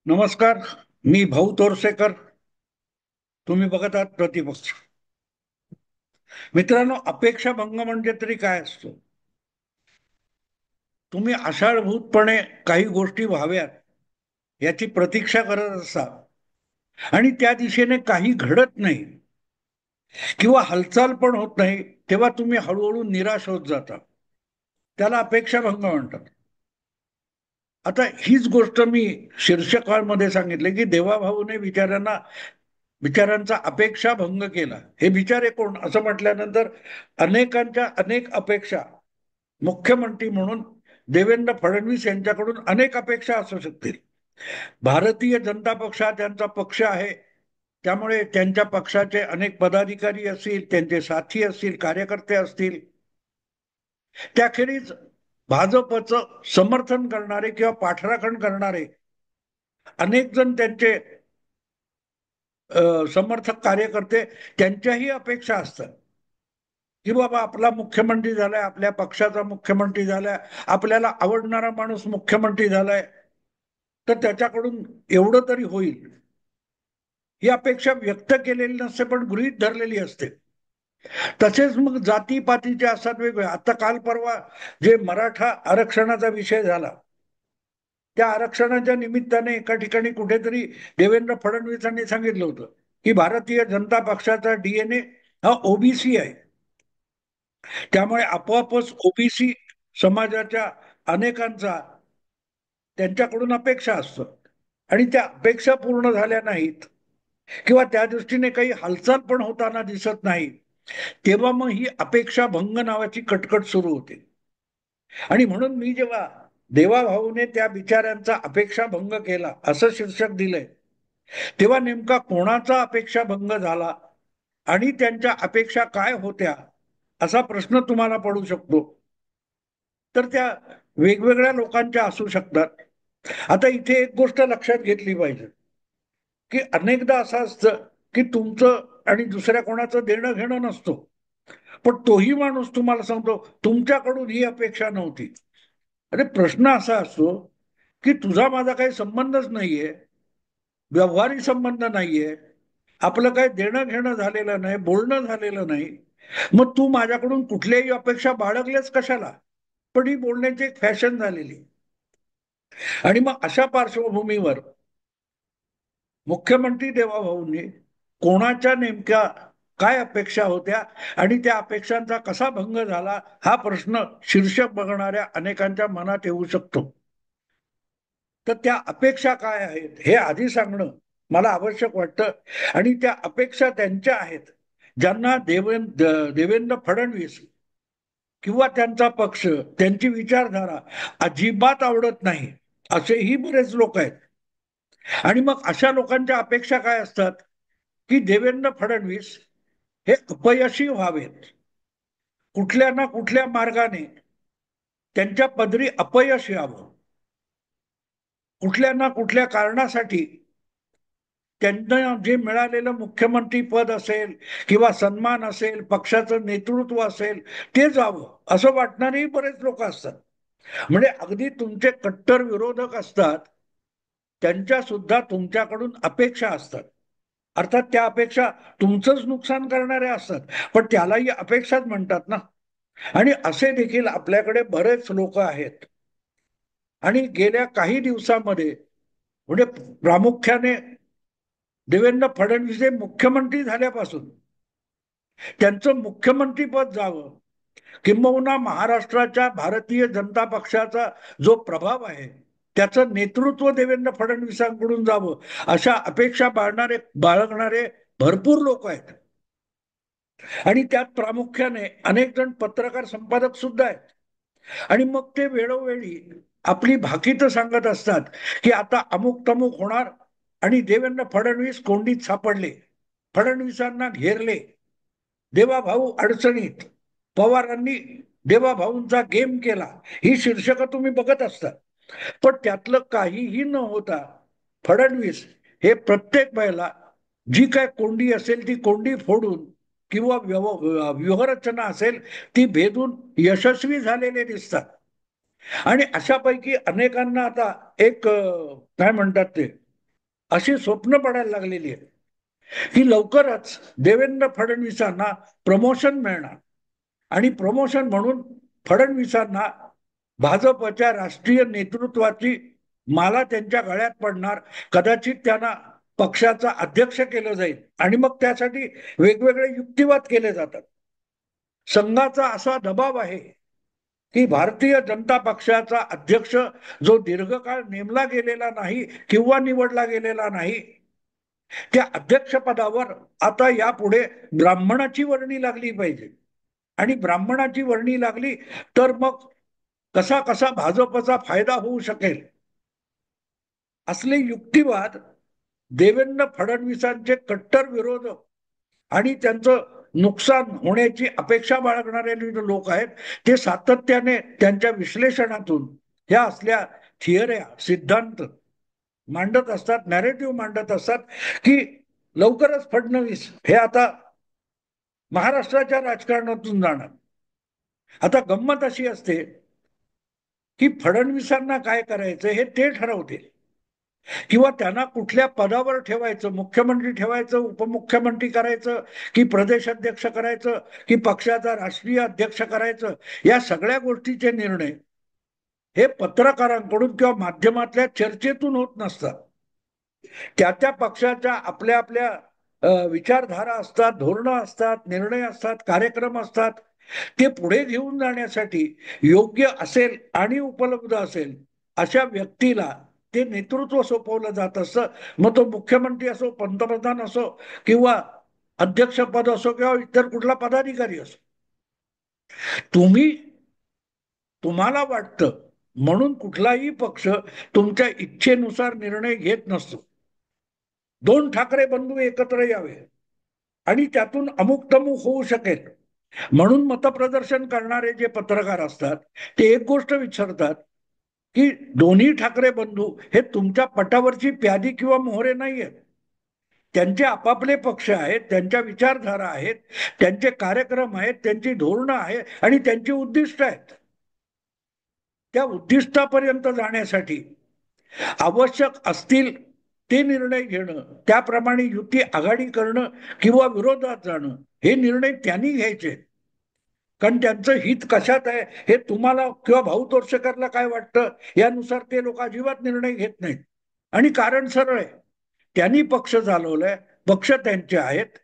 नमस्कार. मी भाऊ तोरसेकर. तुम्ही बघत आहात प्रतिपक्ष. मित्रांनो, अपेक्षाभंग म्हणजे तरी काय असतो? तुम्ही आषाढभूतपणे काही गोष्टी व्हाव्यात याची प्रतीक्षा करत असा आणि त्या दिशेने काही घडत नाही किंवा हालचाल पण होत नाही, तेव्हा तुम्ही हळूहळू निराश होत जाता. त्याला अपेक्षाभंग म्हणतात. आता हीच गोष्ट मी शीर्षकामध्ये सांगितले की देवाभाऊने विचारांचा अपेक्षाभंग केला. हे बिचारे कोण असं म्हटल्यानंतर अनेकांच्या अनेक अपेक्षा, मुख्यमंत्री म्हणून देवेंद्र फडणवीस यांच्याकडून अनेक अपेक्षा असू शकतील. भारतीय जनता पक्ष हा त्यांचा पक्ष आहे, त्यामुळे त्यांच्या पक्षाचे अनेक पदाधिकारी असतील, त्यांचे साथी असतील, कार्यकर्ते असतील, त्याखेरीज भाजपचं समर्थन करणारे किंवा पाठराखण करणारे अनेक जण त्यांचे समर्थक कार्यकर्ते, त्यांच्याही अपेक्षा असतात की बाबा आपला मुख्यमंत्री झालाय, आपल्या पक्षाचा मुख्यमंत्री झालाय, आपल्याला आवडणारा माणूस मुख्यमंत्री झालाय, तर त्याच्याकडून एवढं तरी होईल, ही अपेक्षा व्यक्त केलेली नसते पण गृहीत धरलेली असते. तसेच मग जातीपातीचे असतात वेगवेगळे. आता काल परवा जे मराठा आरक्षणाचा विषय झाला, त्या आरक्षणाच्या निमित्ताने एका ठिकाणी कुठेतरी देवेंद्र फडणवीसांनी सांगितलं होतं की भारतीय जनता पक्षाचा डीएनए हा ओबीसी आहे, त्यामुळे आपोआपच ओबीसी समाजाच्या अनेकांचा त्यांच्याकडून अपेक्षा असतात आणि त्या अपेक्षा पूर्ण झाल्या नाहीत किंवा त्या दृष्टीने काही हालचाल पण होताना दिसत नाही, तेव्हा मग ही अपेक्षा भंग नावाची कटकट सुरू होते. आणि म्हणून मी जेव्हा देवाभाऊने त्या बिचाऱ्यांचा अपेक्षा भंग केला असं शीर्षक दिलंय, तेव्हा नेमका कोणाचा अपेक्षा भंग झाला आणि त्यांच्या अपेक्षा काय होत्या असा प्रश्न तुम्हाला पडू शकतो. तर त्या वेगवेगळ्या लोकांच्या असू शकतात. आता इथे एक गोष्ट लक्षात घेतली पाहिजे की अनेकदा असं असतं की तुमचं आणि दुसऱ्या कोणाचं देणं घेणं नसतो, पण तोही माणूस तुम्हाला सांगतो तुमच्याकडून ही अपेक्षा नव्हती. अरे प्रश्न असा असतो की तुझा माझा काही संबंधच नाहीये, व्यवहारी संबंध नाहीये, आपलं काही देणं घेणं झालेलं नाही, बोलणं झालेलं नाही, मग तू माझ्याकडून कुठल्याही अपेक्षा बाळगल्याच कशाला? पण ही बोलण्याची एक फॅशन झालेली. आणि मग अशा पार्श्वभूमीवर मुख्यमंत्री देवाभाऊंनी कोणाच्या नेमक्या काय अपेक्षा होत्या आणि त्या अपेक्षांचा कसा भंग झाला, हा प्रश्न शीर्षक बघणाऱ्या अनेकांच्या मनात येऊ शकतो. तर त्या अपेक्षा काय आहेत हे आधी सांगणं मला आवश्यक वाटतं. आणि त्या अपेक्षा त्यांच्या आहेत ज्यांना देवेंद्र फडणवीस किंवा त्यांचा पक्ष, त्यांची विचारधारा अजिबात आवडत नाही, असेही बरेच लोक आहेत. आणि मग अशा लोकांच्या अपेक्षा काय असतात की देवेंद्र फडणवीस हे अपयशी व्हावेत, कुठल्या ना कुठल्या मार्गाने त्यांच्या पदरी अपयश यावं, कुठल्या ना कुठल्या कारणासाठी त्यांना जे मिळालेलं मुख्यमंत्री पद असेल किंवा सन्मान असेल, पक्षाचं नेतृत्व असेल, ते जावं असं वाटणारेही बरेच लोक असतात. म्हणजे अगदी तुमचे कट्टर विरोधक असतात, त्यांच्या सुद्धा तुमच्याकडून अपेक्षा असतात. अर्थात त्या अपेक्षा तुमचंच नुकसान करणाऱ्या असतात, पण त्यालाही अपेक्षाच म्हणतात ना. आणि असे देखील आपल्याकडे बरेच लोक आहेत. आणि गेल्या काही दिवसामध्ये म्हणजे प्रामुख्याने देवेंद्र फडणवीस हे मुख्यमंत्री झाल्यापासून त्यांचं मुख्यमंत्रीपद जावं, किंबहुना महाराष्ट्राच्या भारतीय जनता पक्षाचा जो प्रभाव आहे त्याचं नेतृत्व देवेंद्र फडणवीसांकडून जावं, अशा अपेक्षा बाळगणारे भरपूर लोक आहेत. आणि त्यात प्रामुख्याने अनेक जण पत्रकार संपादक सुद्धा आहेत. आणि मग ते वेळोवेळी आपली भाकीतं सांगत असतात की आता अमुक तमुक होणार आणि देवेंद्र फडणवीस कोंडीत सापडले, फडणवीसांना घेरले, देवाभाऊ अडचणीत, पवारांनी देवाभाऊंचा गेम केला, ही शीर्षकं तुम्ही बघत असता. पण त्यातलं काहीही न होता फडणवीस हे प्रत्येक वेळेला जी काय कोंडी असेल ती कोंडी फोडून किंवा व्यूहरचना असेल ती भेदून यशस्वी झालेले दिसतात. आणि अशापैकी अनेकांना आता एक काय म्हणतात ते अशी स्वप्न पडायला लागलेली आहे की लवकरच देवेंद्र फडणवीसांना प्रमोशन मिळणार आणि प्रमोशन म्हणून फडणवीसांना भाजपच्या राष्ट्रीय नेतृत्वाची माला त्यांच्या गळ्यात पडणार, कदाचित त्यांना पक्षाचा अध्यक्ष केलं जाईल आणि मग त्यासाठी वेगवेगळे युक्तिवाद केले जातात. संघाचा असा दबाव आहे की भारतीय जनता पक्षाचा अध्यक्ष जो दीर्घकाळ नेमला गेलेला नाही किंवा निवडला गेलेला नाही, त्या अध्यक्षपदावर आता यापुढे ब्राह्मणाची वर्णी लागली पाहिजे आणि ब्राह्मणाची वर्णी लागली तर मग कसा कसा भाजपचा फायदा होऊ शकेल असले युक्तिवाद देवेंद्र फडणवीसांचे कट्टर विरोधक आणि त्यांचं नुकसान होण्याची अपेक्षा बाळगणारे लोक आहेत ते सातत्याने त्यांच्या विश्लेषणातून ह्या असल्या थिअऱ्या सिद्धांत मांडत असतात, नॅरेटिव्ह मांडत असतात की लवकरच फडणवीस हे आता महाराष्ट्राच्या राजकारणातून जाणार. आता गंमत अशी असते की फडणवीसांना काय करायचं हे ते ठरवतील किंवा त्यांना कुठल्या पदावर ठेवायचं, मुख्यमंत्री ठेवायचं, उपमुख्यमंत्री करायचं की प्रदेशाध्यक्ष करायचं की पक्षाचा राष्ट्रीय अध्यक्ष करायचं, या सगळ्या गोष्टीचे निर्णय हे पत्रकारांकडून किंवा माध्यमातल्या चर्चेतून होत नसतात. त्या त्या पक्षाच्या आपल्या आपल्या विचारधारा असतात, धोरणं असतात, निर्णय असतात, कार्यक्रम असतात. ते पुढे घेऊन जाण्यासाठी योग्य असेल आणि उपलब्ध असेल अशा व्यक्तीला ते नेतृत्व सोपवलं जात असतं. मग तो मुख्यमंत्री असो, पंतप्रधान असो किंवा अध्यक्षपद असो किंवा इतर कुठला पदाधिकारी असो. तुम्ही तुम्हाला वाटतं म्हणून कुठलाही पक्ष तुमच्या इच्छेनुसार निर्णय घेत नसतो. दोन ठाकरे बंधू एकत्र यावे आणि त्यातून अमुक तमुक होऊ शकेल म्हणून मतप्रदर्शन करणारे जे पत्रकार असतात ते एक गोष्ट विचारतात की दोन्ही ठाकरे बंधू हे तुमच्या पटावरची प्यादी किंवा मोहरे नाही आहेत. त्यांचे आपापले पक्ष आहेत, त्यांच्या विचारधारा आहेत, त्यांचे कार्यक्रम आहेत, त्यांची धोरणं आहेत आणि त्यांची उद्दिष्ट आहेत. त्या उद्दिष्टापर्यंत जाण्यासाठी आवश्यक असतील ते निर्णय घेणं, त्याप्रमाणे युती आघाडी करणं किंवा विरोधात जाणं हे निर्णय त्यांनी घ्यायचे. कारण त्यांचं हित कशात आहे हे तुम्हाला किंवा भाऊ तोरसेकरला काय वाटतं यानुसार ते लोक अजिबात निर्णय घेत नाहीत. आणि कारण सरळ आहे, त्यांनी पक्ष चालवलाय, पक्ष त्यांचे आहेत,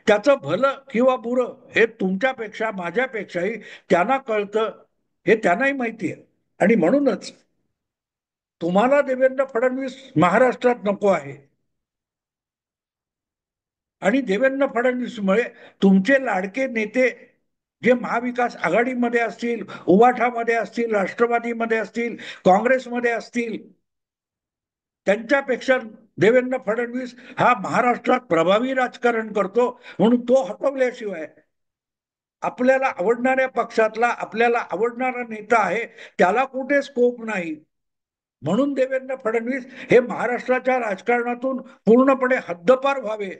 त्याचं भलं किंवा बुरं हे तुमच्यापेक्षा माझ्यापेक्षाही त्यांना कळतं, हे त्यांनाही माहिती आहे. आणि म्हणूनच तुम्हाला देवेंद्र फडणवीस महाराष्ट्रात नको आहे आणि देवेंद्र फडणवीसमुळे तुमचे लाडके नेते जे महाविकास आघाडीमध्ये असतील, उबाठामध्ये असतील, राष्ट्रवादीमध्ये असतील, काँग्रेसमध्ये असतील, त्यांच्यापेक्षा देवेंद्र फडणवीस हा महाराष्ट्रात प्रभावी राजकारण करतो म्हणून तो हटवल्याशिवाय आपल्याला आवडणाऱ्या पक्षातला आपल्याला आवडणारा नेता आहे त्याला कुठे स्कोप नाही. म्हणून देवेंद्र फडणवीस हे महाराष्ट्राच्या राजकारणातून पूर्णपणे हद्दपार व्हावे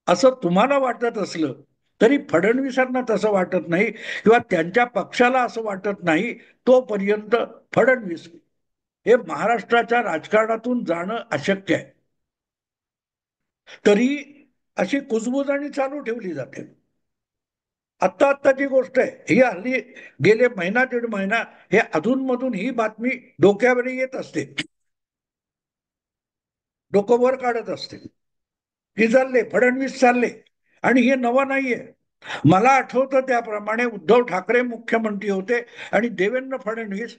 असं तुम्हाला वाटत असलं तरी फडणवीसांना तसं वाटत नाही किंवा त्यांच्या पक्षाला असं वाटत नाही तोपर्यंत फडणवीस हे महाराष्ट्राच्या राजकारणातून जाणं अशक्य आहे. तरी अशी कुजबुजाणी चालू ठेवली जाते. आत्ताची गोष्ट आहे ही, हल्ली गेले महिना दीड महिना हे अधूनमधून ही बातमी डोक्यावर येत असते, डोकं वर काढत असते की चालले फडणवीस चालले. आणि हे नवं नाहीये. मला आठवतं त्याप्रमाणे उद्धव ठाकरे मुख्यमंत्री होते आणि देवेंद्र फडणवीस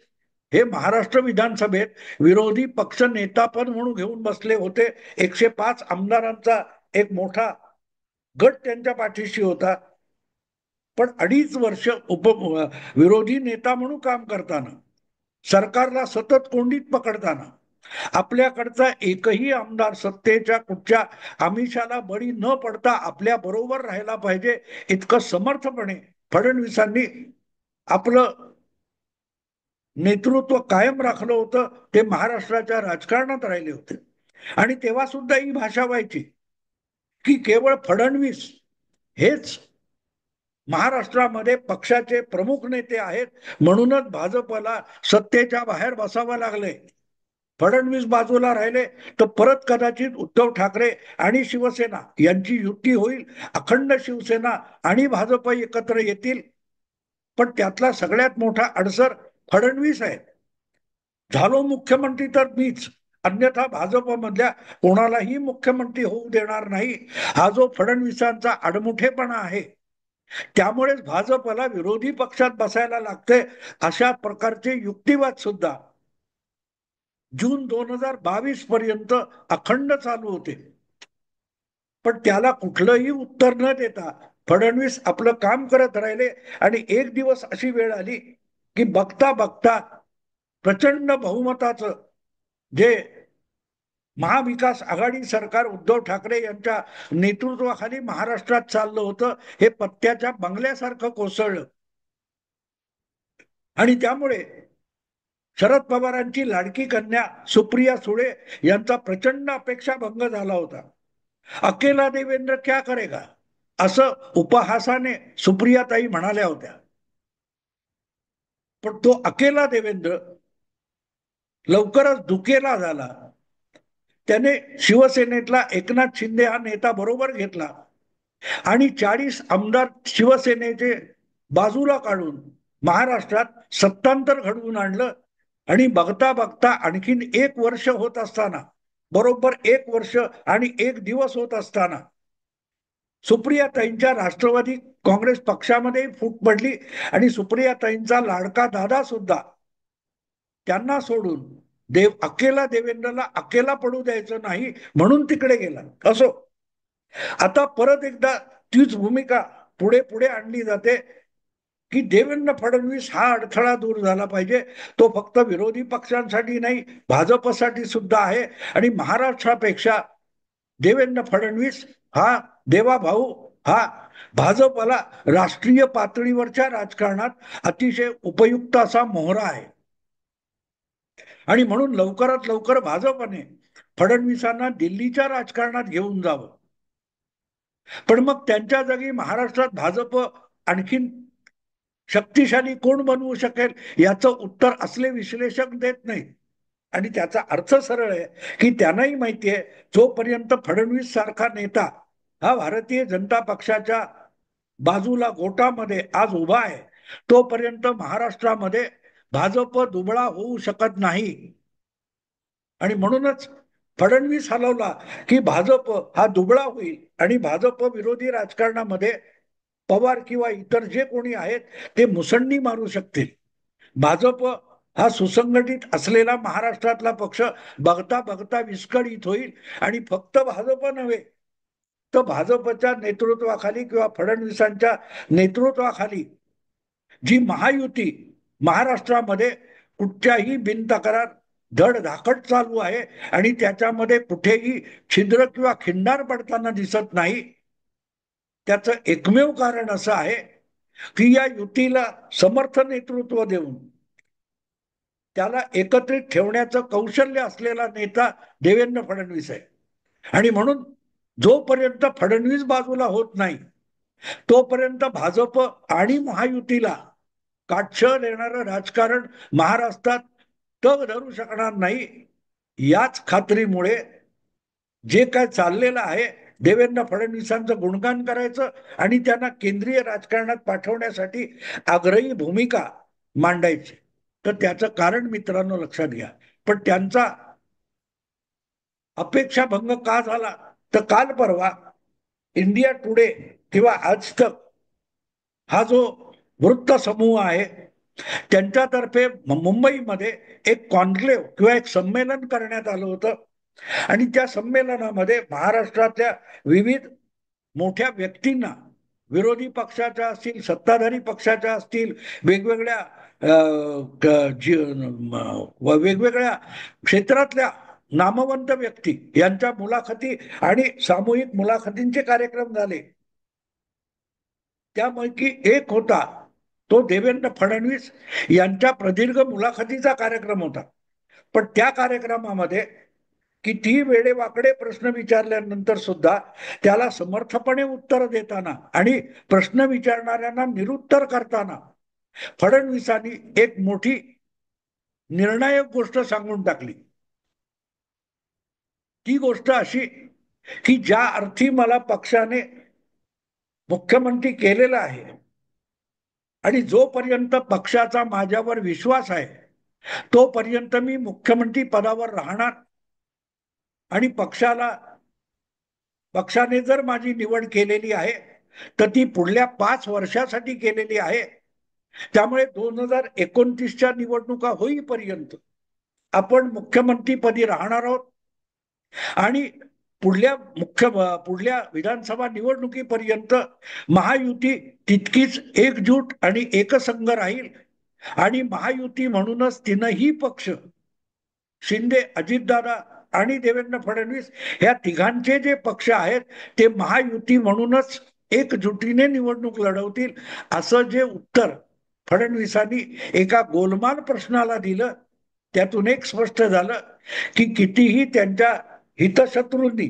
हे महाराष्ट्र विधानसभेत विरोधी पक्ष नेतापद म्हणून घेऊन बसले होते. 105 आमदारांचा एक मोठा गट त्यांच्या पाठीशी होता. पण 2.5 वर्ष विरोधी नेता म्हणून काम करताना, सरकारला सतत कोंडीत पकडताना, आपल्याकडचा एकही आमदार सत्तेच्या कुठच्या आमिषाला बळी न पडता आपल्या बरोबर राहायला पाहिजे इतकं समर्थपणे फडणवीसांनी आपलं नेतृत्व कायम राखलं होतं. ते महाराष्ट्राच्या राजकारणात राहिले होते आणि तेव्हा सुद्धा ही भाषा व्हायची की केवळ फडणवीस हेच महाराष्ट्रामध्ये पक्षाचे प्रमुख नेते आहेत म्हणूनच भाजपला सत्तेच्या बाहेर बसावं लागले. फडणवीस बाजूला राहिले तर परत कदाचित उद्धव ठाकरे आणि शिवसेना यांची युती होईल, अखंड शिवसेना आणि भाजप एकत्र येतील. पण त्यातला सगळ्यात मोठा अडसर फडणवीस आहे. झालो मुख्यमंत्री तर मीच, अन्यथा भाजपमधल्या कोणालाही मुख्यमंत्री होऊ देणार नाही, हा जो फडणवीसांचा आडमुठेपणा आहे, त्यामुळेच भाजपला विरोधी पक्षात बसायला लागते. अशा प्रकारचे युक्तिवाद सुद्धा जून 2022 पर्यंत अखंड चालू होते. पण त्याला कुठलंही उत्तर न देता फडणवीस आपलं काम करत राहिले. आणि एक दिवस अशी वेळ आली की बघता बघता प्रचंड बहुमताचं जे महाविकास आघाडी सरकार उद्धव ठाकरे यांच्या नेतृत्वाखाली महाराष्ट्रात चाललं होतं, हे पत्त्याच्या बंगल्यासारखं कोसळलं. आणि त्यामुळे शरद पवारांची लाडकी कन्या सुप्रिया सुळे यांचा प्रचंड अपेक्षाभंग झाला होता. अकेला देवेंद्र क्या करेगा, असं उपहासाने सुप्रियाताई म्हणाल्या होत्या. पण तो अकेला देवेंद्र लवकरच दुकेला झाला. त्याने शिवसेनेतला एकनाथ शिंदे हा नेता बरोबर घेतला आणि 40 आमदार शिवसेनेचे बाजूला काढून महाराष्ट्रात सत्तांतर घडवून आणलं. आणि बघता बघता आणखीन 1 वर्ष होत असताना, बरोबर 1 वर्ष आणि 1 दिवस होत असताना, सुप्रियाताईंच्या राष्ट्रवादी काँग्रेस पक्षामध्ये फूट पडली. आणि सुप्रियाताईंचा लाडका दादा सुद्धा त्यांना सोडून अकेला देवेंद्रला अकेला पडू द्यायचं नाही म्हणून तिकडे गेला. असो, आता परत एकदा तीच भूमिका पुढे पुढे आणली जाते की देवेंद्र फडणवीस हा अडथळा दूर झाला पाहिजे. तो फक्त विरोधी पक्षांसाठी नाही, भाजपसाठी सुद्धा आहे. आणि महाराष्ट्रापेक्षा देवेंद्र फडणवीस हा देवाभाऊ, हा भाजपला राष्ट्रीय पातळीवरच्या राजकारणात अतिशय उपयुक्त असा मोहरा आहे. आणि म्हणून लवकरात लवकर भाजपने फडणवीसांना दिल्लीच्या राजकारणात घेऊन जावं. पण मग त्यांच्या जागी महाराष्ट्रात भाजप आणखीन शक्तिशाली कोण बनवू शकेल, याचं उत्तर असले विश्लेषक देत नाहीत. आणि त्याचा अर्थ सरळ आहे की त्यांनाही माहिती आहे, जोपर्यंत फडणवीस सारखा नेता हा भारतीय जनता पक्षाच्या बाजूला गोटामध्ये आज उभा आहे, तोपर्यंत महाराष्ट्रामध्ये भाजप दुबळा होऊ शकत नाही. आणि म्हणूनच फडणवीस हलवला की भाजप हा दुबळा होईल आणि भाजप विरोधी राजकारणामध्ये पवार किंवा इतर जे कोणी आहेत ते मुसंडी मारू शकतील. भाजप हा सुसंघटित असलेला महाराष्ट्रातला पक्ष बघता बघता विस्कळीत होईल. आणि फक्त भाजप नव्हे तर भाजपच्या नेतृत्वाखाली किंवा फडणवीसांच्या नेतृत्वाखाली जी महायुती महाराष्ट्रामध्ये कुठच्याही बिनतक्रार धडधाकट चालू आहे आणि त्याच्यामध्ये कुठेही छिद्र किंवा खिंडार पडताना दिसत नाही, त्याचं एकमेव कारण असं आहे की या युतीला समर्थ नेतृत्व देऊन त्याला एकत्रित ठेवण्याचं कौशल्य असलेला नेता देवेंद्र फडणवीस आहे. आणि म्हणून जोपर्यंत फडणवीस बाजूला होत नाही तोपर्यंत भाजप आणि महायुतीला काटछळ येणारं राजकारण महाराष्ट्रात तग धरू शकणार नाही. याच खात्रीमुळे जे काय चाललेलं आहे, देवेंद्र फडणवीसांचं गुणगान करायचं आणि त्यांना केंद्रीय राजकारणात पाठवण्यासाठी आग्रही भूमिका मांडायची. तर त्याचं कारण मित्रांनो लक्षात घ्या. पण त्यांचा अपेक्षाभंग का झाला, तर काल परवा इंडिया टुडे किंवा आज तक हा जो वृत्त समूह आहे त्यांच्यातर्फे मुंबईमध्ये एक कॉन्क्लेव्ह किंवा एक संमेलन करण्यात आलं होतं. आणि त्या संमेलनामध्ये महाराष्ट्रातल्या विविध मोठ्या व्यक्तींना, विरोधी पक्षाच्या असतील, सत्ताधारी पक्षाच्या असतील, वेगवेगळ्या वेगवेगळ्या क्षेत्रातल्या नामवंत व्यक्ती यांच्या मुलाखती आणि सामूहिक मुलाखतींचे कार्यक्रम झाले. त्यापैकी एक होता तो देवेंद्र फडणवीस यांच्या प्रदीर्घ मुलाखतीचा कार्यक्रम होता. पण त्या कार्यक्रमामध्ये किती वेडेवाकडे प्रश्न विचारल्यानंतर सुद्धा त्याला समर्थपणे उत्तर देताना आणि प्रश्न विचारणाऱ्यांना निरुत्तर करताना फडणवीसांनी एक मोठी निर्णायक गोष्ट सांगून टाकली. ती गोष्ट अशी की ज्या अर्थी मला पक्षाने मुख्यमंत्री केलेला आहे आणि जोपर्यंत पक्षाचा माझ्यावर विश्वास आहे तोपर्यंत मी मुख्यमंत्री पदावर राहणार आणि पक्षाने जर माझी निवड केलेली आहे तर ती पुढल्या 5 वर्षासाठी केलेली आहे. त्यामुळे 2029च्या निवडणुका होईपर्यंत आपण मुख्यमंत्रीपदी राहणार आहोत आणि पुढल्या विधानसभा निवडणुकीपर्यंत महायुती तितकीच एकजूट आणि एकसंघ राहील आणि महायुती म्हणूनच तीनही पक्ष शिंदे, अजितदादा आणि देवेंद्र फडणवीस ह्या तिघांचे जे पक्ष आहेत ते महायुती म्हणूनच एकजुटीने निवडणूक लढवतील असं जे उत्तर फडणवीसांनी एका गोलमाल प्रश्नाला दिलं त्यातून एक स्पष्ट झालं की कितीही त्यांच्या हितशत्रूंनी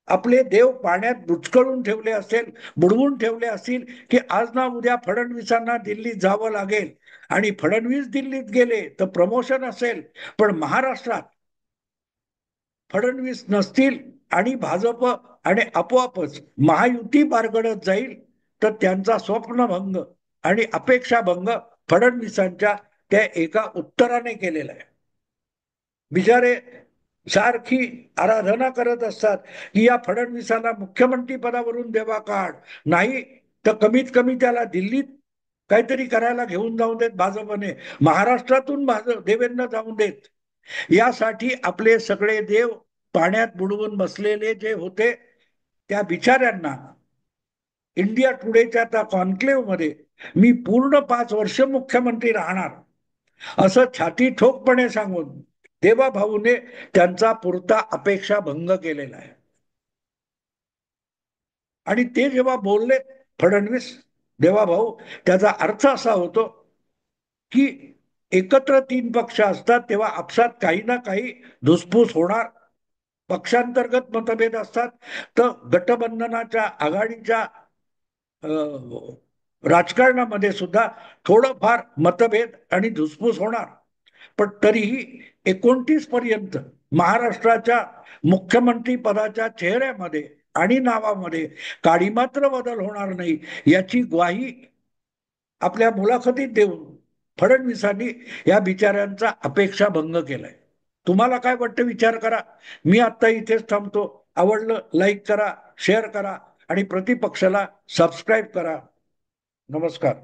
आपले देव पाण्यात बुचकळून ठेवले असेल, बुडवून ठेवले असतील की आज ना उद्या फडणवीसांना दिल्लीत जावं लागेल आणि फडणवीस दिल्लीत गेले तर प्रमोशन असेल, पण महाराष्ट्रात फडणवीस नसतील आणि भाजप आणि आपोआपच महायुती बारगडत जाईल तर त्यांचा स्वप्नभंग आणि अपेक्षाभंग फडणवीसांच्या त्या एका उत्तराने केलेला आहे. बिचारे सारखी आराधना करत असतात की या फडणवीसाला मुख्यमंत्री पदावरून देवा काढ, नाही तर कमीत कमी त्याला दिल्लीत काहीतरी करायला घेऊन जाऊन देत भाजपने, महाराष्ट्रातून देवेंद्र जाऊन देत. यासाठी आपले सगळे देव पाण्यात बुडवून बसलेले जे होते त्या बिचाऱ्यांना इंडिया टुडेच्या त्या कॉन्क्लेव्ह मध्ये मी पूर्ण 5 वर्ष मुख्यमंत्री राहणार असं छाती ठोकपणे सांगून देवाभाऊने त्यांचा पुरता अपेक्षा भंग केलेला आहे. आणि ते जेव्हा बोलले फडणवीस देवाभाऊ, त्याचा अर्थ असा होतो की एकत्र 3 पक्ष असतात तेव्हा आपसात काही ना काही धुसफूस होणार, पक्षांतर्गत मतभेद असतात, तर गटबंधनाच्या आघाडीच्या राजकारणामध्ये सुद्धा थोडंफार मतभेद आणि धुसफूस होणार. पण तरीही 29 पर्यंत महाराष्ट्राच्या मुख्यमंत्री पदाच्या चेहऱ्यामध्ये आणि नावामध्ये काडी मात्र बदल होणार नाही याची ग्वाही आपल्या मुलाखतीत देऊन फडणवीसांनी या बिचाऱ्यांचा अपेक्षा भंग केलाय. तुम्हाला काय वाटतं विचार करा. मी आता इथेच थांबतो. आवडलं लाईक करा, शेअर करा आणि प्रतिपक्षाला सबस्क्राईब करा. नमस्कार.